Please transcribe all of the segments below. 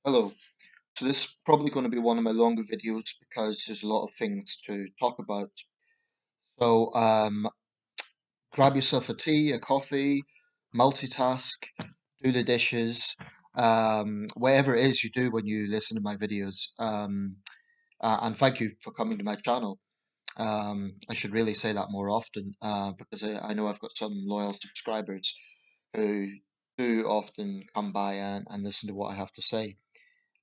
Hello. So this is probably going to be one of my longer videos because there's a lot of things to talk about. So grab yourself a tea, a coffee, multitask, do the dishes, whatever it is you do when you listen to my videos. And thank you for coming to my channel. I should really say that more often because I know I've got some loyal subscribers who do often come by and listen to what I have to say.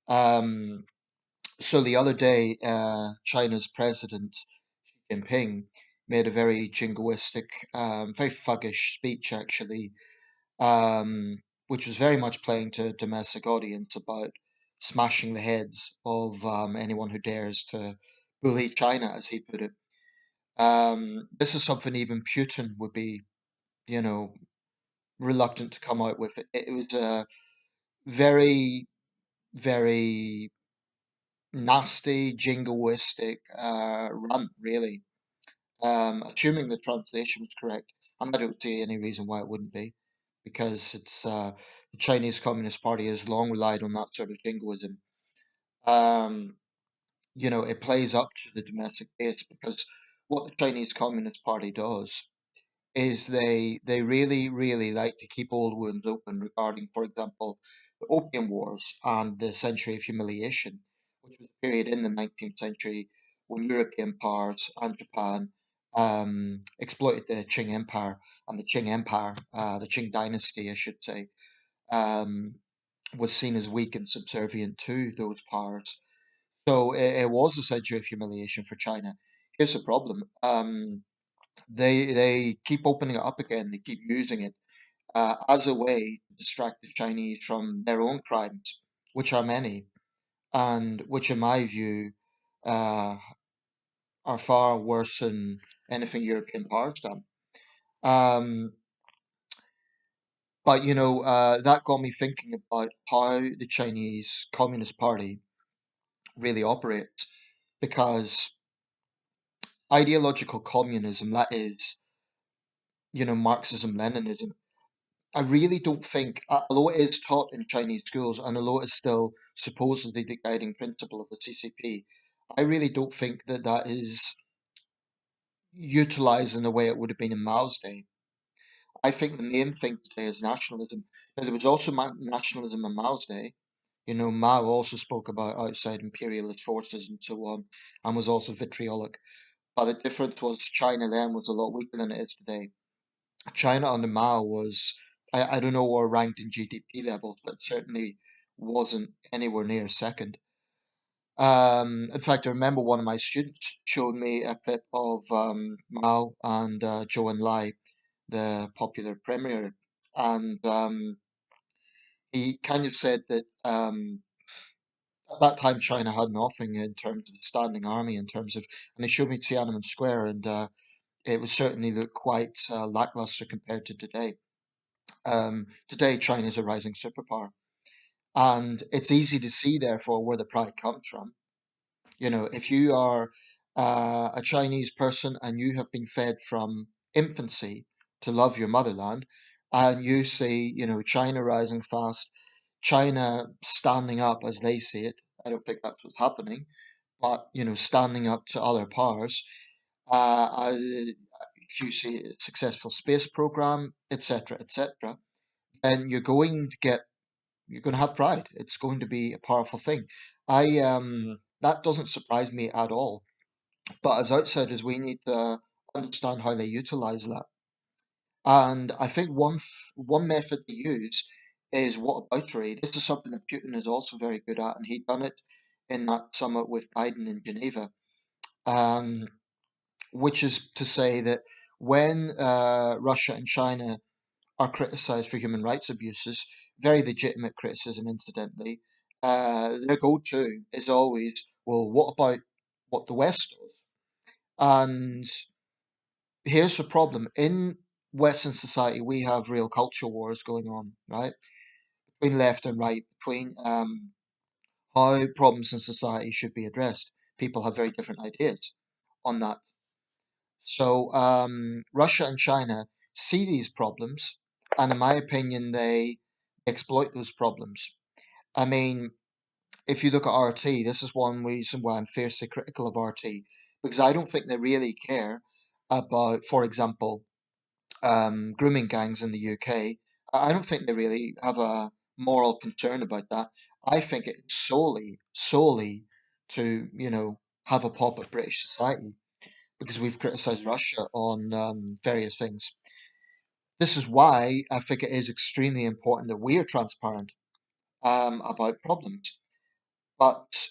Um, So the other day, China's president Xi Jinping made a very jingoistic, very thuggish speech, actually, which was very much playing to a domestic audience about smashing the heads of anyone who dares to bully China, as he put it. This is something even Putin would be, you know, reluctant to come out with. It was a very, very nasty, jingoistic rant, really. Assuming the translation was correct, and I don't see any reason why it wouldn't be, because the Chinese Communist Party has long relied on that sort of jingoism. Um, it plays up to the domestic base because what the Chinese Communist Party does is they really, really like to keep old wounds open regarding, for example, the Opium Wars and the Century of Humiliation, which was a period in the 19th century when European powers and Japan exploited the Qing Empire, and the Qing Empire, the Qing Dynasty, I should say, um, was seen as weak and subservient to those powers. So it was a century of humiliation for China. Here's the problem. They keep opening it up again. They keep using it as a way to distract the Chinese from their own crimes, which are many, and which, in my view, uh, are far worse than anything European powers done. Um, but that got me thinking about how the Chinese Communist Party really operates, because ideological communism, that is, Marxism, Leninism, I really don't think, although it is taught in Chinese schools and although it is still supposedly the guiding principle of the CCP, I really don't think that that is utilized in the way it would have been in Mao's day. I think the main thing today is nationalism. Now, there was also nationalism in Mao's day. Mao also spoke about outside imperialist forces and so on, and was also vitriolic. But the difference was China then was a lot weaker than it is today. China under Mao was, I don't know where ranked in GDP levels, but certainly wasn't anywhere near second. In fact, I remember one of my students showed me a clip of Mao and Zhou Enlai, the popular premier, and he kind of said that at that time China had nothing in terms of a standing army, and they showed me Tiananmen Square, and it would certainly look quite lackluster compared to today. Today, China is a rising superpower, and it's easy to see, therefore, where the pride comes from. If you are a Chinese person and you have been fed from infancy to love your motherland, and you see, China rising fast, China standing up as they see it. I don't think that's what's happening, but standing up to other powers. If you see a successful space program, etc., etc., then you're going to have pride. It's going to be a powerful thing. I That doesn't surprise me at all. But as outsiders, we need to understand how they utilize that. And I think one method they use is whataboutery. This is something that Putin is also very good at, and he done it in that summit with Biden in Geneva. Um, which is to say that when Russia and China are criticized for human rights abuses, very legitimate criticism, incidentally, their go-to is always, well, what about what the West does? And here's the problem. In Western society, we have real culture wars going on, right? Between left and right, between how problems in society should be addressed. People have very different ideas on that. So Russia and China see these problems, and in my opinion, they exploit those problems. I mean, if you look at RT, this is one reason why I'm fiercely critical of RT, because I don't think they really care about, for example, grooming gangs in the UK. I don't think they really have a moral concern about that. I think it's solely to, have a pop at British society because we've criticised Russia on various things. This is why I think it is extremely important that we are transparent about problems. But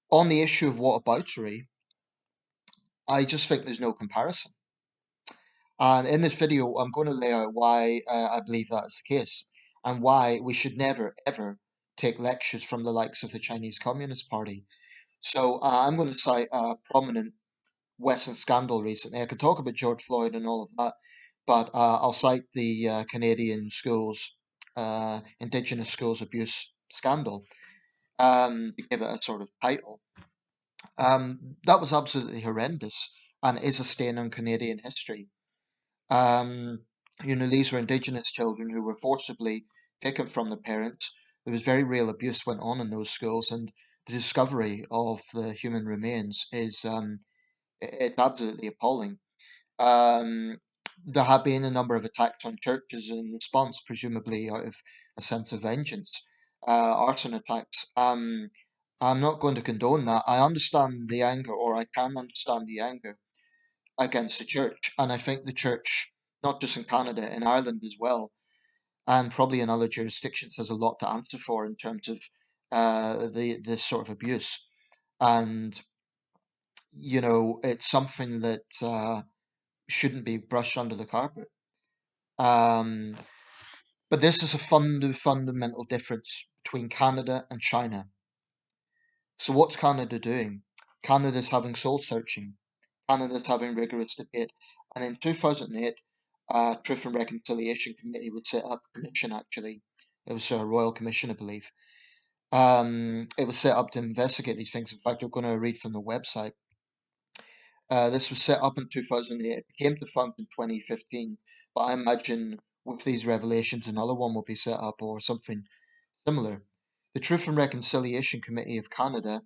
on the issue of whataboutery, I just think there's no comparison. And in this video, I'm going to lay out why I believe that is the case and why we should never, ever take lectures from the likes of the Chinese Communist Party. So I'm going to cite a prominent Western scandal recently. I could talk about George Floyd and all of that, but I'll cite the Canadian schools, Indigenous schools abuse scandal, to give it a sort of title. That was absolutely horrendous and is a stain on Canadian history. Um, these were Indigenous children who were forcibly taken from their parents. There was very real abuse went on in those schools, and the discovery of the human remains is it's absolutely appalling. Um, there have been a number of attacks on churches in response, presumably out of a sense of vengeance, arson attacks. I'm not going to condone that. I understand the anger, or I can understand the anger against the church, and I think the church, not just in Canada, in Ireland as well, and probably in other jurisdictions, has a lot to answer for in terms of the this sort of abuse. And it's something that shouldn't be brushed under the carpet. Um, but this is a fundamental difference between Canada and China. So what's Canada doing? Canada's having soul searching. Canada's having rigorous debate. And in 2008, Truth and Reconciliation Committee would set up a commission, actually. It was a royal commission, I believe. It was set up to investigate these things. In fact, I'm going to read from the website. This was set up in 2008. It became defunct in 2015, but I imagine with these revelations, another one will be set up or something similar. The Truth and Reconciliation Committee of Canada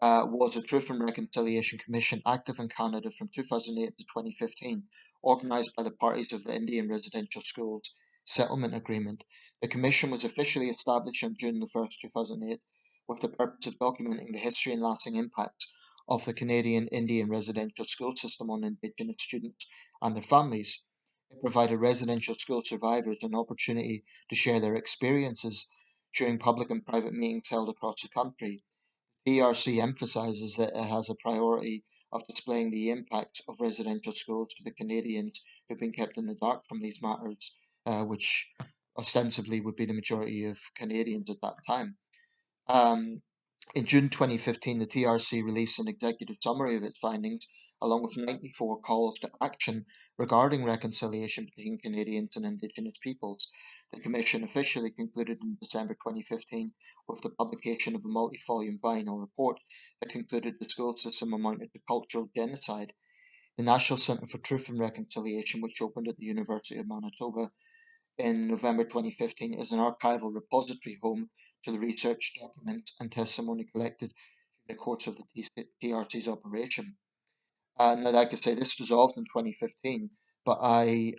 was a Truth and Reconciliation Commission active in Canada from 2008 to 2015, organised by the parties of the Indian Residential Schools Settlement Agreement. The Commission was officially established on June 1st, 2008, with the purpose of documenting the history and lasting impacts of the Canadian Indian residential school system on Indigenous students and their families. It provided residential school survivors an opportunity to share their experiences during public and private meetings held across the country. TRC emphasises that it has a priority of displaying the impact of residential schools to the Canadians who've been kept in the dark from these matters, which ostensibly would be the majority of Canadians at that time. Um, in June 2015, the TRC released an executive summary of its findings, along with 94 calls to action regarding reconciliation between Canadians and Indigenous peoples. The Commission officially concluded in December 2015 with the publication of a multi volume biennial report that concluded the school system amounted to cultural genocide. The National Centre for Truth and Reconciliation, which opened at the University of Manitoba in November 2015, is an archival repository home to the research, documents, and testimony collected during the course of the TRC's operation. Now, like I say, this dissolved in 2015, but I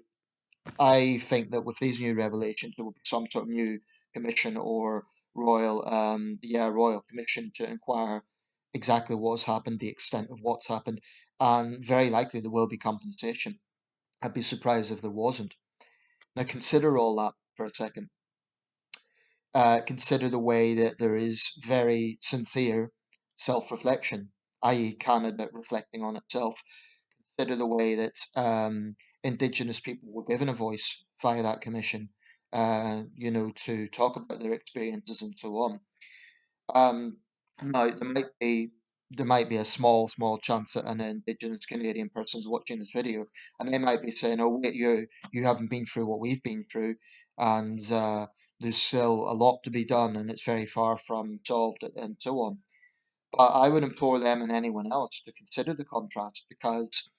think that with these new revelations, there will be some sort of new commission or royal commission to inquire exactly what's happened, the extent of what's happened, and very likely there will be compensation. I'd be surprised if there wasn't. Now, consider all that for a second. Consider the way that there is very sincere self reflection, i.e., Canada reflecting on itself. Consider the way that Indigenous people were given a voice via that commission, to talk about their experiences and so on. Um, Now there might be a small chance that an Indigenous Canadian person is watching this video, and they might be saying, "Oh, wait, you haven't been through what we've been through, and there's still a lot to be done, and it's very far from solved," and so on. But I would implore them and anyone else to consider the contrast, because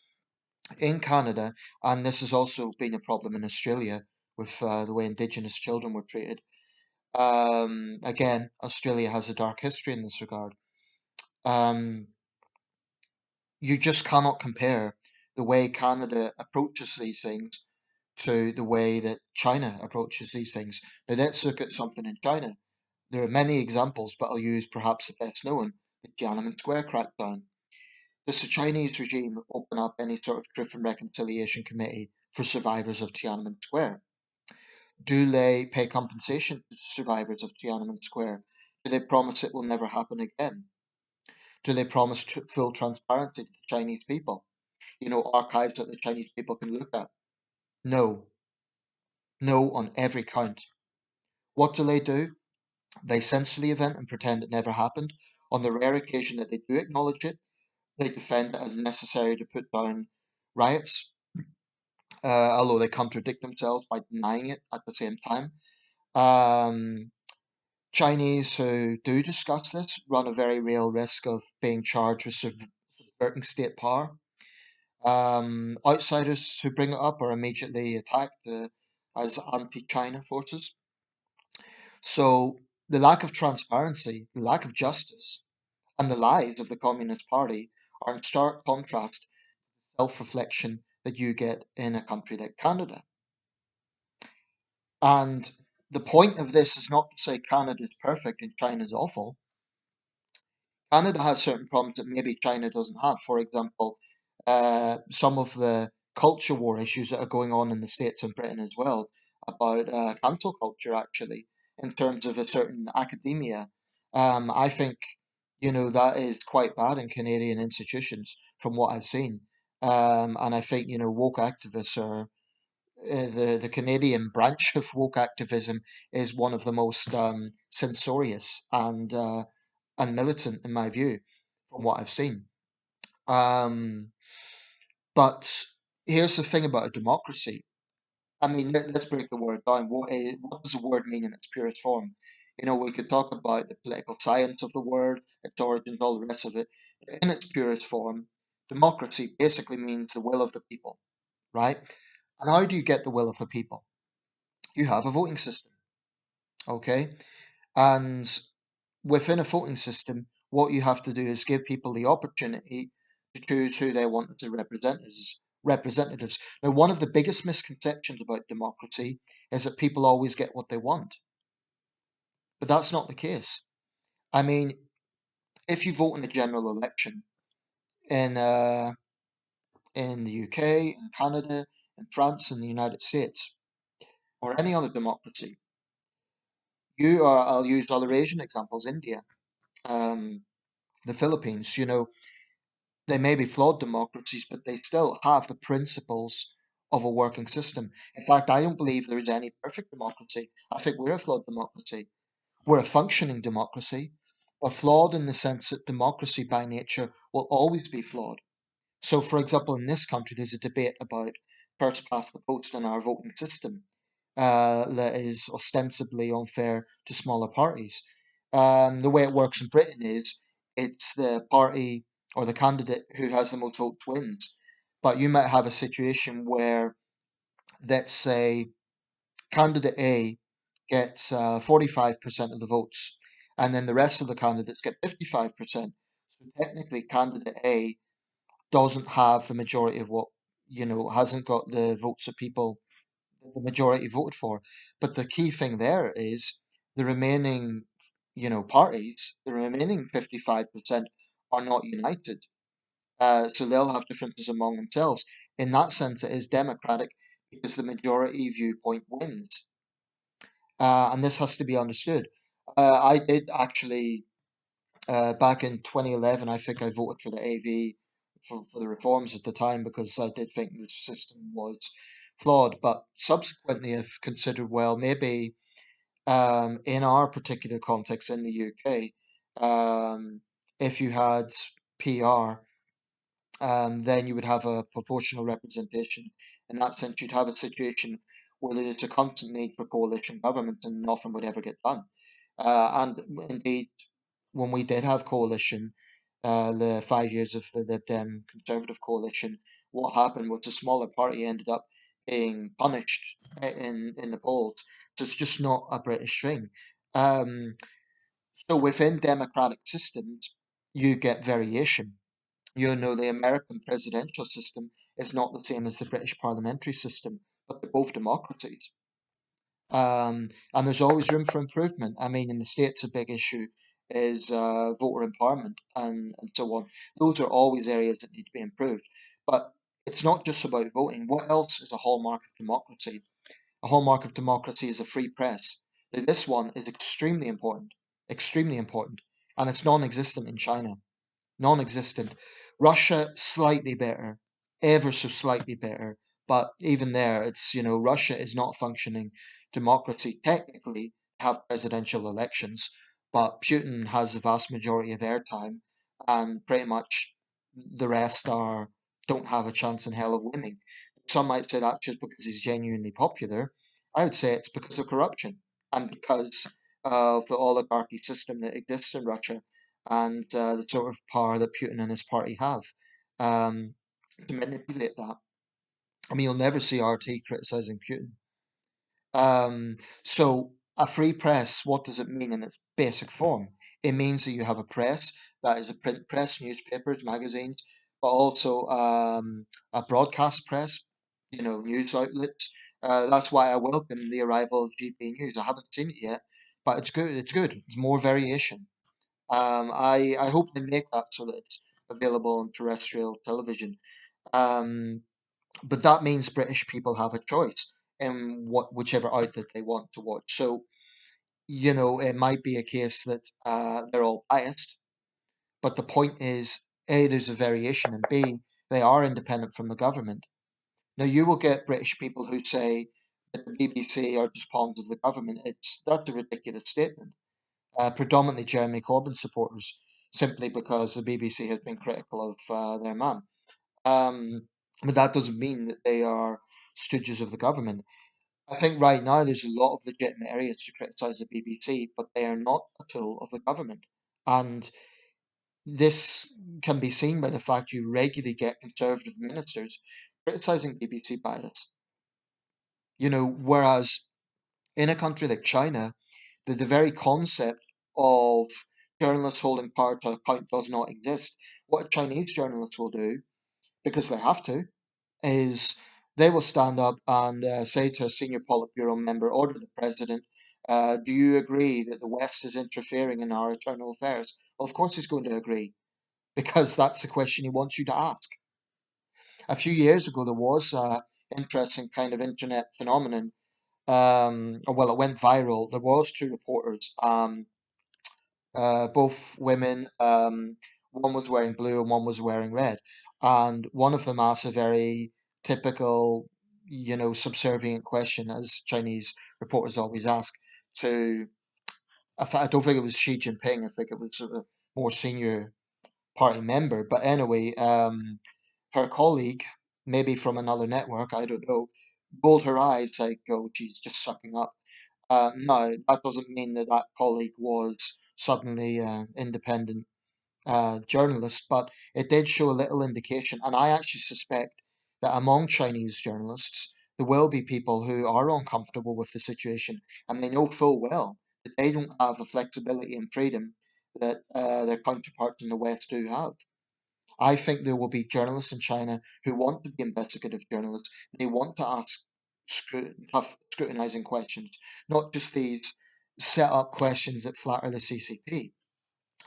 in Canada, and this has also been a problem in Australia with the way Indigenous children were treated. Again, Australia has a dark history in this regard. Um, you just cannot compare the way Canada approaches these things to the way that China approaches these things. Now, let's look at something in China. There are many examples, but I'll use perhaps the best known, the Tiananmen Square crackdown. Does the Chinese regime open up any sort of truth and reconciliation committee for survivors of Tiananmen Square? Do they pay compensation to survivors of Tiananmen Square? Do they promise it will never happen again? Do they promise full transparency to the Chinese people? Archives that the Chinese people can look at? No. No on every count. What do? They censor the event and pretend it never happened. On the rare occasion that they do acknowledge it, they defend it as necessary to put down riots, although they contradict themselves by denying it at the same time. Um, Chinese who do discuss this run a very real risk of being charged with subverting state power. Outsiders who bring it up are immediately attacked as anti-China forces. So the lack of transparency, the lack of justice, and the lies of the Communist Party are in stark contrast to the self-reflection that you get in a country like Canada. And the point of this is not to say Canada is perfect and China is awful. Canada has certain problems that maybe China doesn't have. For example, some of the culture war issues that are going on in the States and Britain as well about cancel culture, actually, in terms of a certain academia. I think, that is quite bad in Canadian institutions from what I've seen. And I think, woke activists are the Canadian branch of woke activism is one of the most censorious and militant in my view, from what I've seen. Um, but here's the thing about a democracy. I mean, let's break the word down. What does the word mean in its purest form? We could talk about the political science of the word, its origins, all the rest of it. In its purest form, democracy basically means the will of the people, right? And how do you get the will of the people? You have a voting system, okay? And within a voting system, what you have to do is give people the opportunity to choose who they want as representatives. Now, one of the biggest misconceptions about democracy is that people always get what they want, but that's not the case. I mean, if you vote in a general election in in the UK, in Canada, in France, in the United States, or any other democracy, I'll use other Asian examples, India, um, the Philippines. They may be flawed democracies, but they still have the principles of a working system. In fact, I don't believe there is any perfect democracy. I think we're a flawed democracy. We're a functioning democracy, but flawed in the sense that democracy by nature will always be flawed. So, for example, in this country, there's a debate about first past the post in our voting system that is ostensibly unfair to smaller parties. The way it works in Britain is it's the party or the candidate who has the most votes wins. But you might have a situation where, let's say, candidate A gets 45% of the votes, and then the rest of the candidates get 55%. So technically, candidate A doesn't have the majority of hasn't got the votes of people the majority voted for. But the key thing there is the remaining, parties, the remaining 55% are not united. So they'll have differences among themselves. In that sense, it is democratic because the majority viewpoint wins. And this has to be understood. I did actually back in 2011, I think I voted for the AV for the reforms at the time because I did think the system was flawed. But subsequently, I've considered, well, maybe in our particular context in the UK, if you had PR, then you would have a proportional representation. In that sense, you'd have a situation where there's a constant need for coalition governments and nothing would ever get done. And indeed, when we did have coalition, the 5 years of the Lib Dem Conservative coalition, what happened was the smaller party ended up being punished in the polls. So it's just not a British thing. Um, so within democratic systems, you get variation. You know, the American presidential system is not the same as the British parliamentary system, but they're both democracies. And there's always room for improvement. I mean, in the States, a big issue is voter empowerment and so on. Those are always areas that need to be improved. But it's not just about voting. What else is a hallmark of democracy? A hallmark of democracy is a free press. Now, this one is extremely important, and it's non-existent in China. Non-existent. Russia, slightly better, ever so slightly better. But even there, it's, Russia is not a functioning democracy. Technically, have presidential elections, but Putin has the vast majority of airtime, and pretty much the rest are don't have a chance in hell of winning. Some might say that's just because he's genuinely popular. I would say it's because of corruption and because of the oligarchy system that exists in Russia and the sort of power that Putin and his party have um, to manipulate that. I mean, you'll never see RT criticizing Putin. So, a free press, what does it mean in its basic form? It means that you have a press that is a print press, newspapers, magazines, but also a broadcast press, news outlets. That's why I welcome the arrival of GP News. I haven't seen it yet, but it's good. It's good. It's more variation. I hope they make that so that it's available on terrestrial television. Um, but that means British people have a choice in whichever outlet they want to watch. So, it might be a case that they're all biased, but the point is, A, there's a variation, and B, they are independent from the government. Now, you will get British people who say that the BBC are just pawns of the government. That's a ridiculous statement. Predominantly Jeremy Corbyn supporters, simply because the BBC has been critical of their man. Um, but that doesn't mean that they are stooges of the government. I think right now there's a lot of legitimate areas to criticise the BBC, but they are not a tool of the government. And this can be seen by the fact you regularly get Conservative ministers criticising BBC bias. Whereas in a country like China, the very concept of journalists holding power to account does not exist. What Chinese journalists will do, because they have to, is they will stand up and say to a senior Politburo member or to the president, do you agree that the West is interfering in our internal affairs? Well, of course he's going to agree, because that's the question he wants you to ask. A few years ago, there was an interesting kind of internet phenomenon. Well, it went viral. There was two reporters, both women. One was wearing blue and one was wearing red, and one of them asked a very typical, subservient question, as Chinese reporters always ask. To, I don't think it was Xi Jinping. I think it was a more senior party member. But anyway, her colleague, maybe from another network, I don't know, rolled her eyes like, "Oh, she's just sucking up." No, that doesn't mean that that colleague was suddenly independent journalist, but it did show a little indication. And I actually suspect that among Chinese journalists, there will be people who are uncomfortable with the situation, and they know full well that they don't have the flexibility and freedom that their counterparts in the West do have. I think there will be journalists in China who want to be investigative journalists. They want to ask tough, scrutinizing questions, not just these set up questions that flatter the CCP.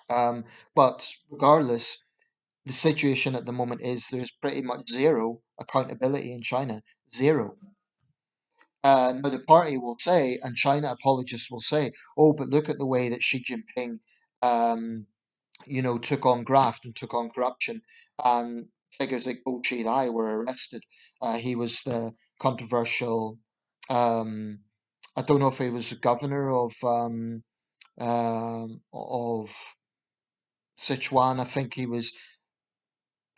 Um, but regardless, the situation at the moment is there's pretty much zero accountability in China. Zero. Now, the party will say, and China apologists will say, oh, but look at the way that Xi Jinping um, took on graft and took on corruption, and figures like Bo Xilai were arrested. He was the controversial. Um, I don't know if he was the governor of Sichuan. I think he was.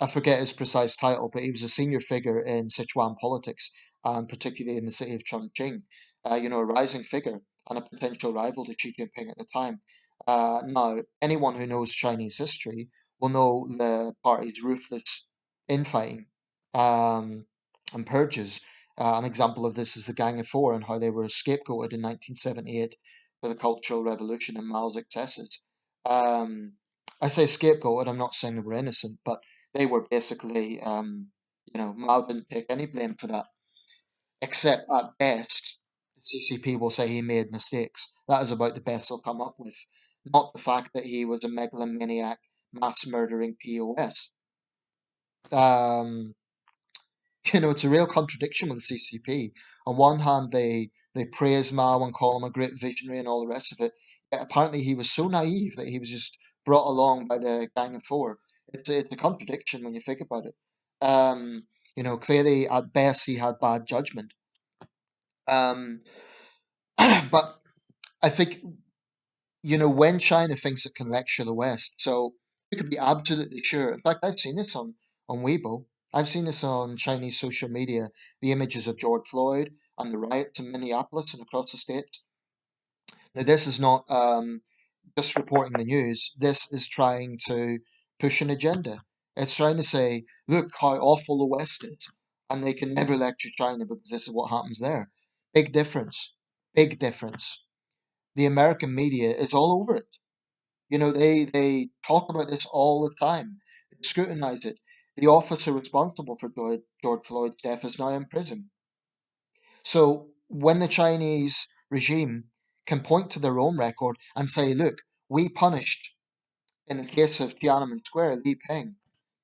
I forget his precise title, but he was a senior figure in Sichuan politics, and particularly in the city of Chongqing. A rising figure and a potential rival to Xi Jinping at the time. Now, anyone who knows Chinese history will know the party's ruthless infighting um, and purges. An example of this is the Gang of Four and how they were scapegoated in 1978 for the Cultural Revolution and Mao's excesses. Um, I say scapegoat, and I'm not saying they were innocent, but they were basically, Mao didn't take any blame for that, except at best, the CCP will say he made mistakes. That is about the best they'll come up with, not the fact that he was a megalomaniac, mass murdering POS. Um, it's a real contradiction with the CCP. On one hand, they praise Mao and call him a great visionary and all the rest of it. Yet apparently, he was so naive that he was just brought along by the Gang of Four. It's a contradiction when you think about it. Clearly, at best, he had bad judgment. Um, but I think, when China thinks it can lecture the West, so you can be absolutely sure. In fact, I've seen this on Weibo. I've seen this on Chinese social media, the images of George Floyd and the riots in Minneapolis and across the states. Now, this is not just reporting the news. This is trying to push an agenda. It's trying to say, look how awful the West is, and they can never lecture China because this is what happens there. Big difference. Big difference. The American media is all over it. They talk about this all the time. They scrutinize it. The officer responsible for George Floyd's death is now in prison. So when the Chinese regime can point to their own record and say, look, we punished, in the case of Tiananmen Square, Li Peng,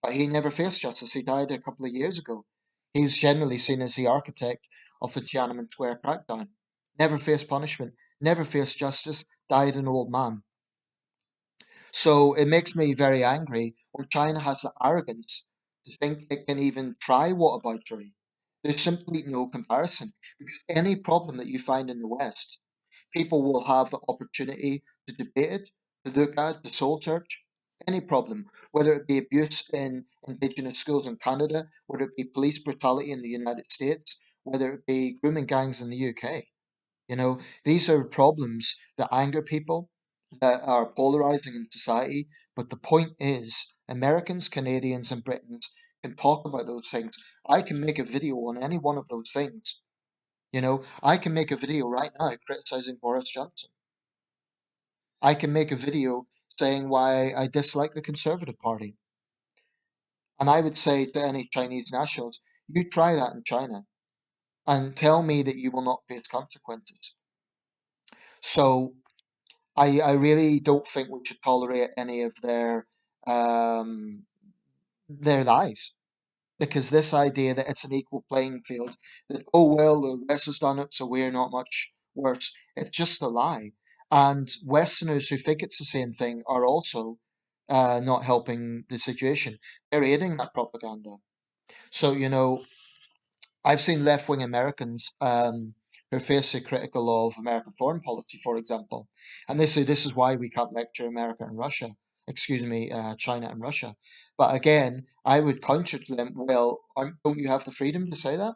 but he never faced justice. He died a couple of years ago. He was generally seen as the architect of the Tiananmen Square crackdown. Never faced punishment, never faced justice, died an old man. So it makes me very angry when China has the arrogance to think it can even try whataboutery. There's simply no comparison because any problem that you find in the West, people will have the opportunity to debate it, to look at, to soul search. Any problem, whether it be abuse in Indigenous schools in Canada, whether it be police brutality in the United States, whether it be grooming gangs in the UK. These are problems that anger people, that are polarizing in society. But the point is, Americans, Canadians, and Britons can talk about those things. I can make a video on any one of those things. I can make a video right now criticizing Boris Johnson. I can make a video saying why I dislike the Conservative Party. And I would say to any Chinese nationals, you try that in China and tell me that you will not face consequences. So I really don't think we should tolerate any of um, their lies. Because this idea that it's an equal playing field, that, oh, well, the West has done it, so we're not much worse, it's just a lie. And Westerners who think it's the same thing are also not helping the situation. They're aiding that propaganda. So, I've seen left wing Americans who are fiercely critical of American foreign policy, for example, and they say this is why we can't lecture America and Russia, China and Russia. But again, I would counter to them, well, don't you have the freedom to say that?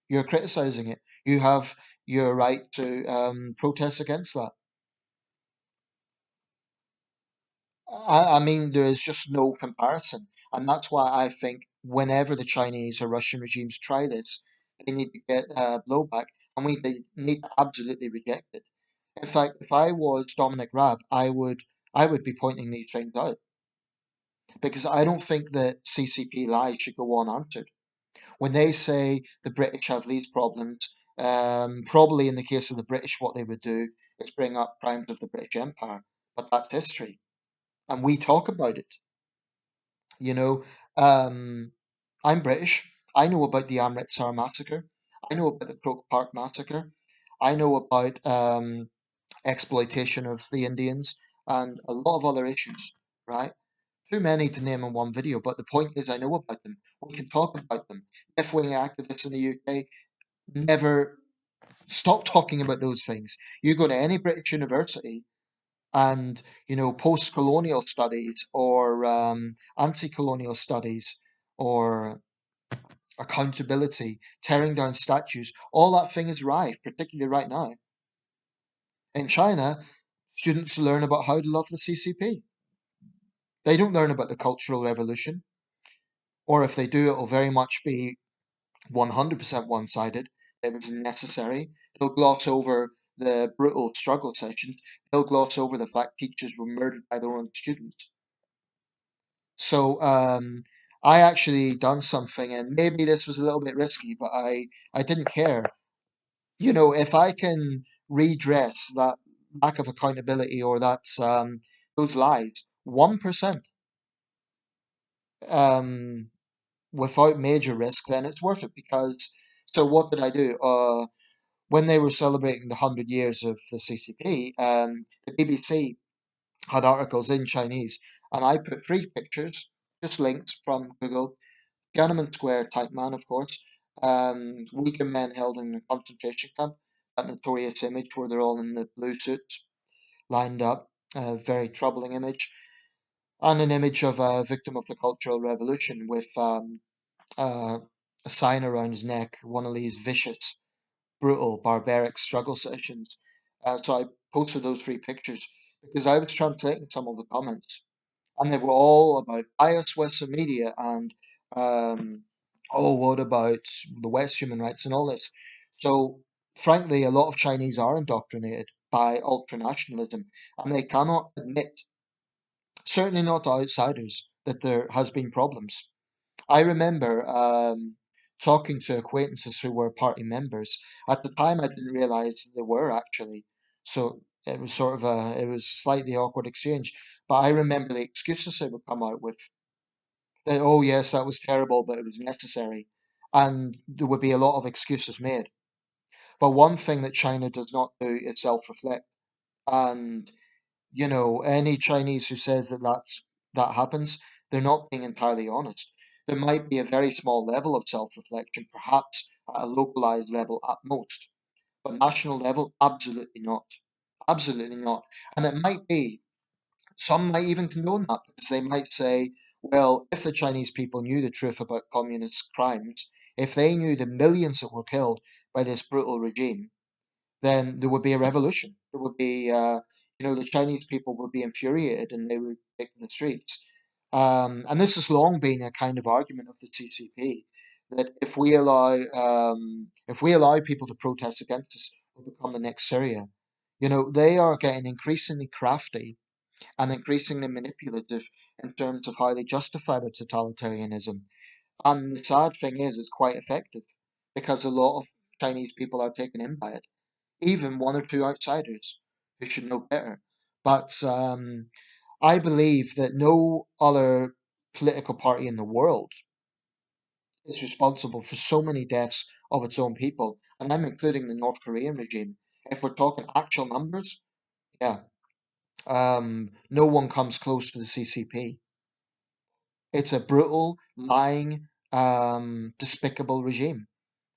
You're criticizing it. You have your right to protest against that. I mean, there is just no comparison. And that's why I think whenever the Chinese or Russian regimes try this, they need to get blowback, and they need to absolutely reject it. In fact, if I was Dominic Raab, I would be pointing these things out because I don't think that CCP lies should go unanswered. When they say the British have these problems, probably in the case of the British, what they would do is bring up crimes of the British Empire, but that's history, and we talk about it. You know, um, I'm British. I know about the Amritsar massacre. I know about the Croke Park massacre. I know about exploitation of the Indians and a lot of other issues, right? Too many to name in one video, but the point is I know about them. We can talk about them. Left-wing activists in the UK never stop talking about those things. You go to any British university and post-colonial studies or anti-colonial studies or accountability, tearing down statues, all that thing is rife, particularly right now. In China, students learn about how to love the CCP. They don't learn about the Cultural Revolution, or if they do, it will very much be 100% one-sided. It was necessary. They'll gloss over the brutal struggle sessions, they'll gloss over the fact teachers were murdered by their own students. So I actually done something, and maybe this was a little bit risky, but I didn't care. You know, if I can redress that lack of accountability or that those lies, 1% um, without major risk, then it's worth it. Because so what did I do? When they were celebrating the 100 years of the CCP, the BBC had articles in Chinese, and I put three pictures, just links from Google. Tiananmen Square type man, of course. Uyghur men held in a concentration camp. That notorious image where they're all in the blue suits, lined up. A very troubling image. And an image of a victim of the Cultural Revolution with uh, a sign around his neck, one of these vicious, brutal, barbaric struggle sessions. So I posted those three pictures because I was translating some of the comments, and they were all about bias Western media and oh, what about the West human rights and all this. So, frankly, a lot of Chinese are indoctrinated by ultranationalism, and they cannot admit, certainly not to outsiders, that there has been problems. I remember talking to acquaintances who were party members. At the time, I didn't realize there were actually. So it was sort of it was a slightly awkward exchange. But I remember the excuses they would come out with. That, oh, yes, that was terrible, but it was necessary. And there would be a lot of excuses made. But one thing that China does not do is self-reflect. And any Chinese who says that happens, they're not being entirely honest. There might be a very small level of self-reflection, perhaps at a localized level at most, but national level, absolutely not. Absolutely not. And it might be, some might even condone that because they might say, well, if the Chinese people knew the truth about communist crimes, if they knew the millions that were killed by this brutal regime, then there would be a revolution. There would be, the Chinese people would be infuriated and they would take to the streets. And this has long been a kind of argument of the CCP that if we allow people to protest against us, we'll become the next Syria. They are getting increasingly crafty and increasingly manipulative in terms of how they justify their totalitarianism. And the sad thing is, it's quite effective because a lot of Chinese people are taken in by it, even one or two outsiders who should know better. But I believe that no other political party in the world is responsible for so many deaths of its own people, and I'm including the North Korean regime. If we're talking actual numbers, yeah, no one comes close to the CCP. It's a brutal, lying, despicable regime.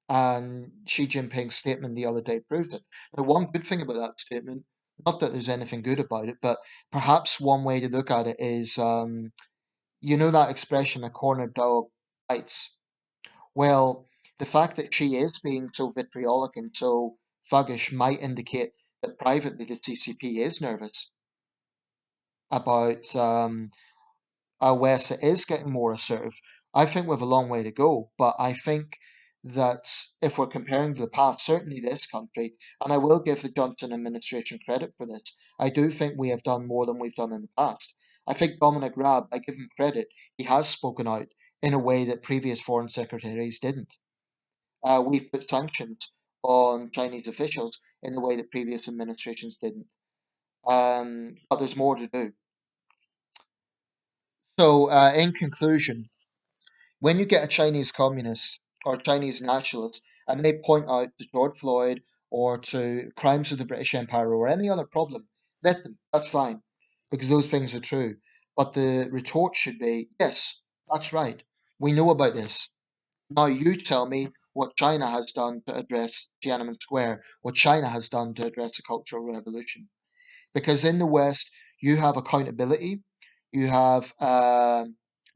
And Xi Jinping's statement the other day proved it. Now, one good thing about that statement, not that there's anything good about it, but perhaps one way to look at it is, that expression, a cornered dog bites. Well, the fact that Xi is being so vitriolic and so thuggish might indicate that privately the CCP is nervous about West that is getting more assertive. I think we have a long way to go, but I think that if we're comparing to the past, certainly this country, and I will give the Johnson administration credit for this, I do think we have done more than we've done in the past. I think Dominic Raab, I give him credit, he has spoken out in a way that previous foreign secretaries didn't. We've put sanctions on Chinese officials in a way that previous administrations didn't. But there's more to do. So, in conclusion, when you get a Chinese communist or Chinese nationalist and they point out to George Floyd or to crimes of the British Empire or any other problem, let them. That's fine, because those things are true. But the retort should be, yes, that's right. We know about this. Now you tell me what China has done to address Tiananmen Square, what China has done to address the Cultural Revolution. Because in the West, you have accountability, you have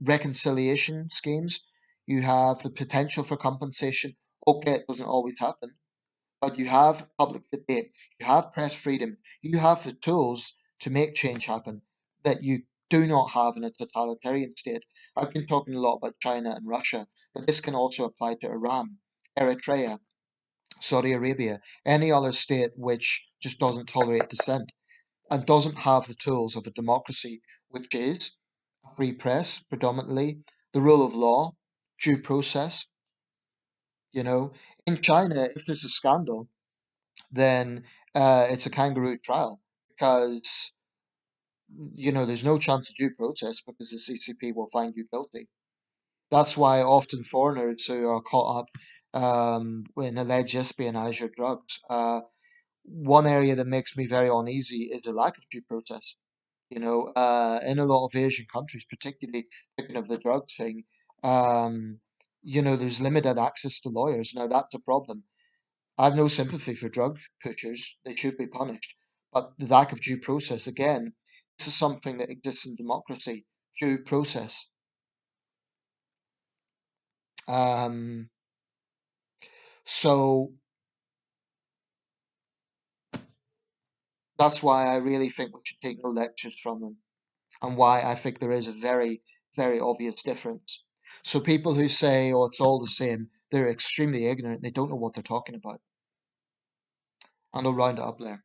reconciliation schemes, you have the potential for compensation. Okay, it doesn't always happen, but you have public debate, you have press freedom, you have the tools to make change happen that you do not have in a totalitarian state. I've been talking a lot about China and Russia, but this can also apply to Iran, Eritrea, Saudi Arabia, any other state which just doesn't tolerate dissent and doesn't have the tools of a democracy, which is a free press predominantly, the rule of law, due process. You know, in China, if there's a scandal, then it's a kangaroo trial because there's no chance of due process because the CCP will find you guilty. That's why often foreigners who are caught up in alleged espionage or drugs, one area that makes me very uneasy is the lack of due process. In a lot of Asian countries, particularly thinking of the drug thing, um, there's limited access to lawyers. Now that's a problem. I have no sympathy for drug pushers. They should be punished. But the lack of due process, again, this is something that exists in democracy. Due process. Um, so that's why I really think we should take no lectures from them, and why I think there is a very, very obvious difference. So people who say, "Oh, it's all the same," they're extremely ignorant. They don't know what they're talking about. And I'll round it up there.